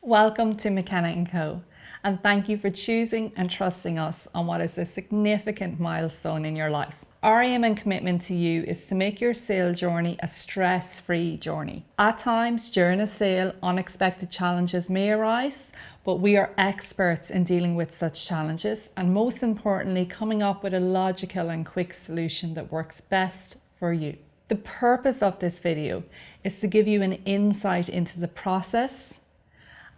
Welcome to McKenna Co, and thank you for choosing and trusting us on what is a significant milestone in your life. Our aim and commitment to you is to make your sale journey a stress-free journey. At times during a sale, unexpected challenges may arise, but we are experts in dealing with such challenges and most importantly, coming up with a logical and quick solution that works best for you. The purpose of this video is to give you an insight into the process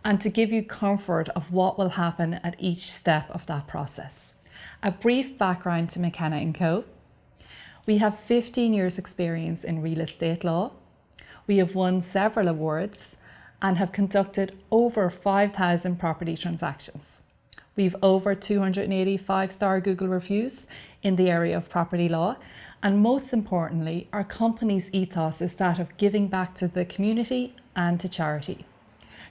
and to give you comfort of what will happen at each step of that process. A brief background to McKenna Co. We have 15 years experience in real estate law. We have won several awards and have conducted over 5,000 property transactions. We've over 280 five-star Google reviews in the area of property law. And most importantly, our company's ethos is that of giving back to the community and to charity.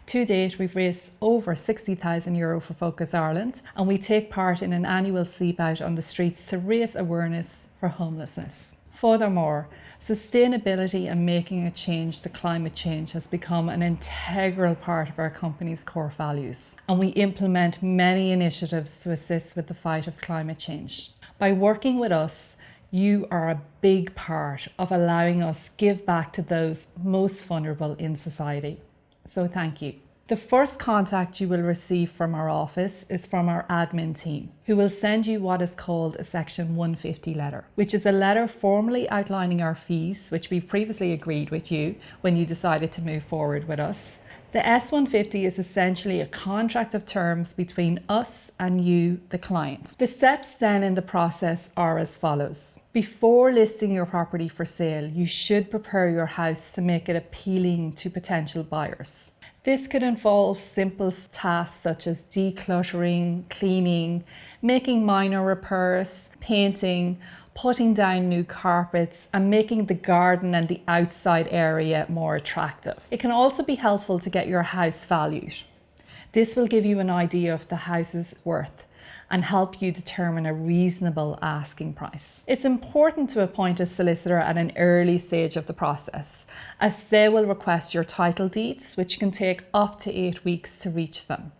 To date, we've raised over €60,000 for Focus Ireland, and we take part in an annual sleep out on the streets to raise awareness for homelessness. Furthermore, sustainability and making a change to climate change has become an integral part of our company's core values, and we implement many initiatives to assist with the fight of climate change. By working with us, you are a big part of allowing us give back to those most vulnerable in society. So thank you. The first contact you will receive from our office is from our admin team, who will send you what is called a Section 150 letter, which is a letter formally outlining our fees, which we've previously agreed with you when you decided to move forward with us. The S150 is essentially a contract of terms between us and you, the client. The steps then in the process are as follows. Before listing your property for sale, you should prepare your house to make it appealing to potential buyers. This could involve simple tasks such as decluttering, cleaning, making minor repairs, painting, putting down new carpets, and making the garden and the outside area more attractive. It can also be helpful to get your house valued. This will give you an idea of the house's worth and help you determine a reasonable asking price. It's important to appoint a solicitor at an early stage of the process, as they will request your title deeds, which can take up to 8 weeks to reach them.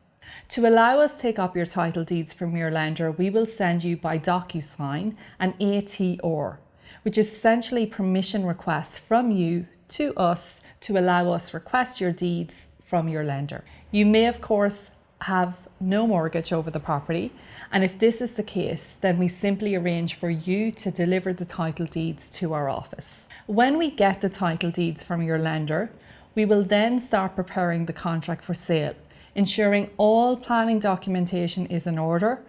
To allow us to take up your title deeds from your lender, we will send you by DocuSign an ATR, which is essentially permission requests from you to us to allow us request your deeds from your lender. You may of course have no mortgage over the property, and if this is the case, then we simply arrange for you to deliver the title deeds to our office. When we get the title deeds from your lender, we will then start preparing the contract for sale, ensuring all planning documentation is in order,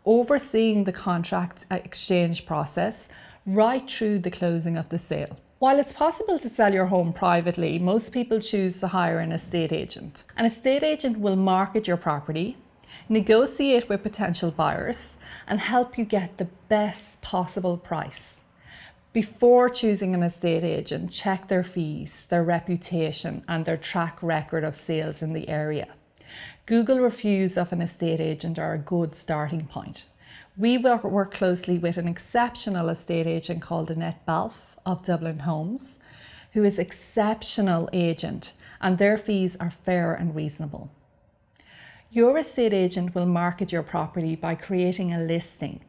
overseeing the contract exchange process right through the closing of the sale. While it's possible to sell your home privately, most people choose to hire an estate agent. An estate agent will market your property, negotiate with potential buyers, and help you get the best possible price. Before choosing an estate agent, check their fees, their reputation, and their track record of sales in the area. Google reviews of an estate agent are a good starting point. We work closely with an exceptional estate agent called Annette Balfe of Dublin Homes, who is an exceptional agent, and their fees are fair and reasonable. Your estate agent will market your property by creating a listing,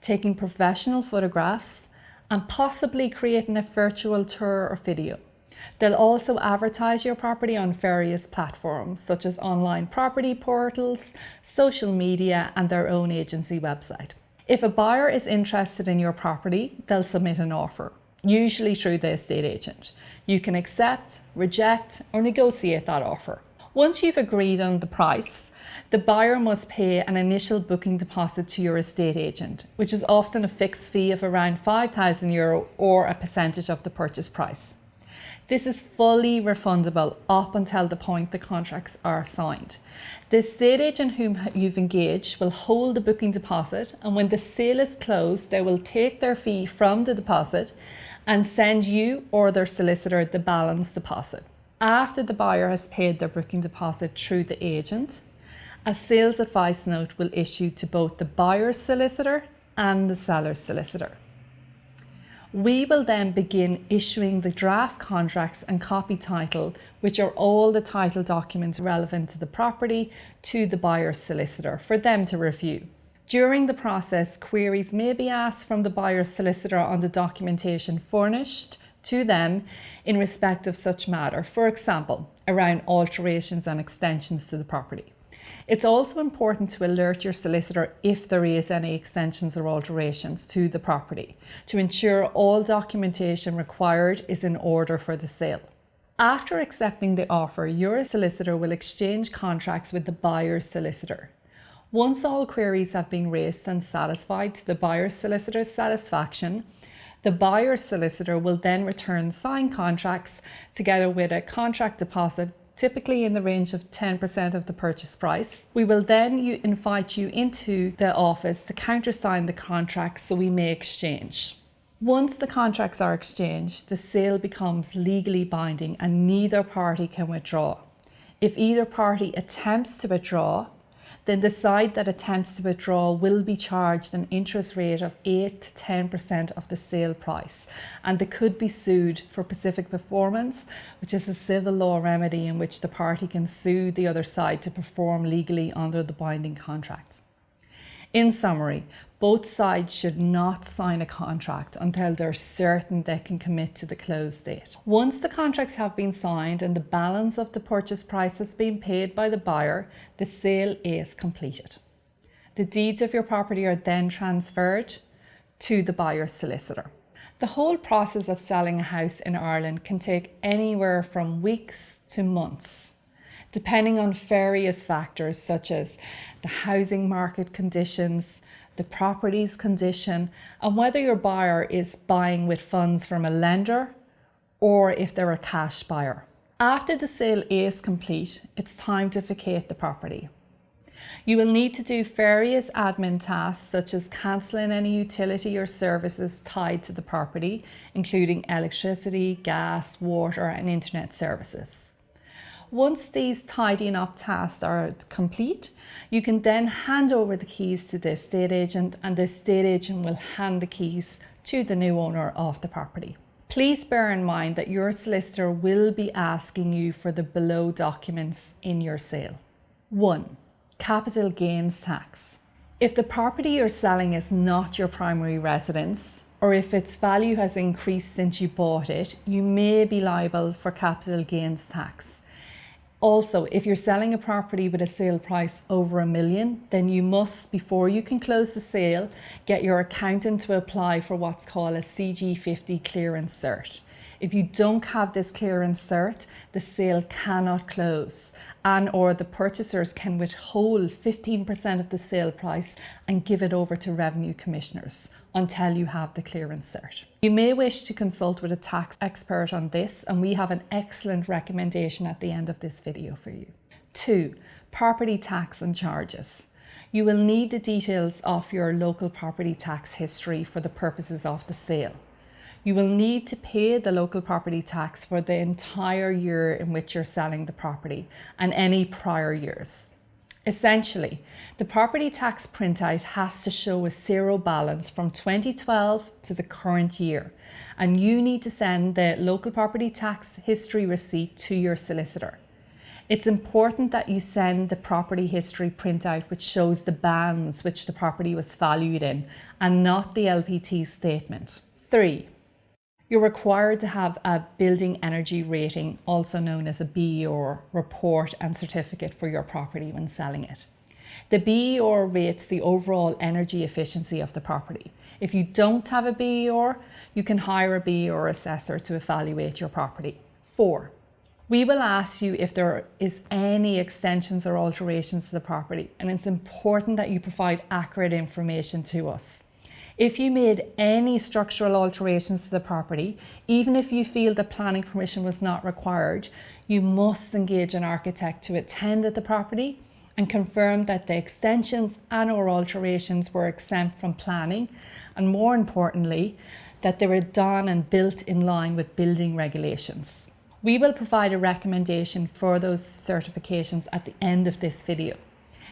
taking professional photographs, and possibly creating a virtual tour or video. They'll also advertise your property on various platforms such as online property portals, social media, and their own agency website. If a buyer is interested in your property, they'll submit an offer, usually through the estate agent. You can accept, reject, or negotiate that offer. Once you've agreed on the price, the buyer must pay an initial booking deposit to your estate agent, which is often a fixed fee of around €5,000 or a percentage of the purchase price. This is fully refundable up until the point the contracts are signed. The estate agent whom you've engaged will hold the booking deposit, and when the sale is closed, they will take their fee from the deposit and send you or their solicitor the balance deposit. After the buyer has paid their booking deposit through the agent, a sales advice note will issue to both the buyer's solicitor and the seller's solicitor. We will then begin issuing the draft contracts and copy title, which are all the title documents relevant to the property, to the buyer's solicitor for them to review. During the process, queries may be asked from the buyer's solicitor on the documentation furnished to them in respect of such matter, for example, around alterations and extensions to the property. It's also important to alert your solicitor if there is any extensions or alterations to the property to ensure all documentation required is in order for the sale. After accepting the offer, your solicitor will exchange contracts with the buyer's solicitor. Once all queries have been raised and satisfied to the buyer's solicitor's satisfaction, the buyer's solicitor will then return signed contracts together with a contract deposit, typically in the range of 10% of the purchase price. We will then invite you into the office to countersign the contracts so we may exchange. Once the contracts are exchanged, the sale becomes legally binding and neither party can withdraw. If either party attempts to withdraw, then the side that attempts to withdraw will be charged an interest rate of 8 to 10% of the sale price, and they could be sued for pacific performance, which is a civil law remedy in which the party can sue the other side to perform legally under the binding contract. In summary, both sides should not sign a contract until they're certain they can commit to the close date. Once the contracts have been signed and the balance of the purchase price has been paid by the buyer, the sale is completed. The deeds of your property are then transferred to the buyer's solicitor. The whole process of selling a house in Ireland can take anywhere from weeks to months, depending on various factors such as the housing market conditions, the property's condition, and whether your buyer is buying with funds from a lender or if they're a cash buyer. After the sale is complete, it's time to vacate the property. You will need to do various admin tasks such as cancelling any utility or services tied to the property, including electricity, gas, water, and internet services. Once these tidying up tasks are complete, you can then hand over the keys to the estate agent, and the estate agent will hand the keys to the new owner of the property. Please bear in mind that your solicitor will be asking you for the below documents in your sale. 1. Capital gains tax. If the property you're selling is not your primary residence, or if its value has increased since you bought it, you may be liable for capital gains tax. Also, if you're selling a property with a sale price over $1 million, then you must, before you can close the sale, get your accountant to apply for what's called a CG50 clearance cert. If you don't have this clearance cert, the sale cannot close, or the purchasers can withhold 15% of the sale price and give it over to revenue commissioners until you have the clearance cert. You may wish to consult with a tax expert on this, and we have an excellent recommendation at the end of this video for you. 2. Property tax and charges. You will need the details of your local property tax history for the purposes of the sale. You will need to pay the local property tax for the entire year in which you're selling the property and any prior years. Essentially, the property tax printout has to show a zero balance from 2012 to the current year, and you need to send the local property tax history receipt to your solicitor. It's important that you send the property history printout which shows the bands which the property was valued in and not the LPT statement. 3. You're required to have a building energy rating, also known as a BER, report and certificate for your property when selling it. The BER rates the overall energy efficiency of the property. If you don't have a BER, you can hire a BER assessor to evaluate your property. 4. We will ask you if there is any extensions or alterations to the property, and it's important that you provide accurate information to us. If you made any structural alterations to the property, even if you feel that planning permission was not required, you must engage an architect to attend at the property and confirm that the extensions and/or alterations were exempt from planning, and more importantly, that they were done and built in line with building regulations. We will provide a recommendation for those certifications at the end of this video.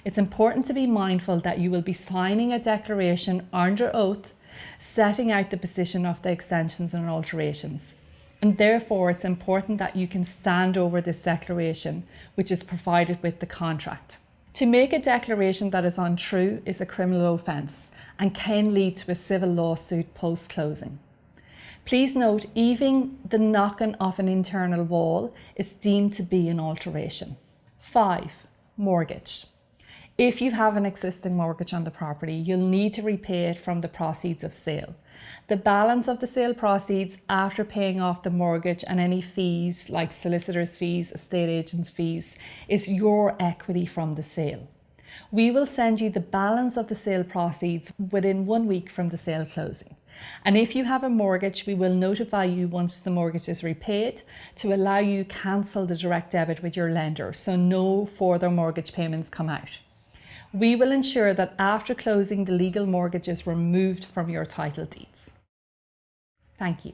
It's important to be mindful that you will be signing a declaration under oath setting out the position of the extensions and alterations. And therefore, it's important that you can stand over this declaration, which is provided with the contract. To make a declaration that is untrue is a criminal offence and can lead to a civil lawsuit post-closing. Please note, even the knocking of an internal wall is deemed to be an alteration. 5. Mortgage. If you have an existing mortgage on the property, you'll need to repay it from the proceeds of sale. The balance of the sale proceeds after paying off the mortgage and any fees like solicitor's fees, estate agent's fees is your equity from the sale. We will send you the balance of the sale proceeds within 1 week from the sale closing. And if you have a mortgage, we will notify you once the mortgage is repaid to allow you to cancel the direct debit with your lender, so no further mortgage payments come out. We will ensure that after closing, the legal mortgage is removed from your title deeds. Thank you.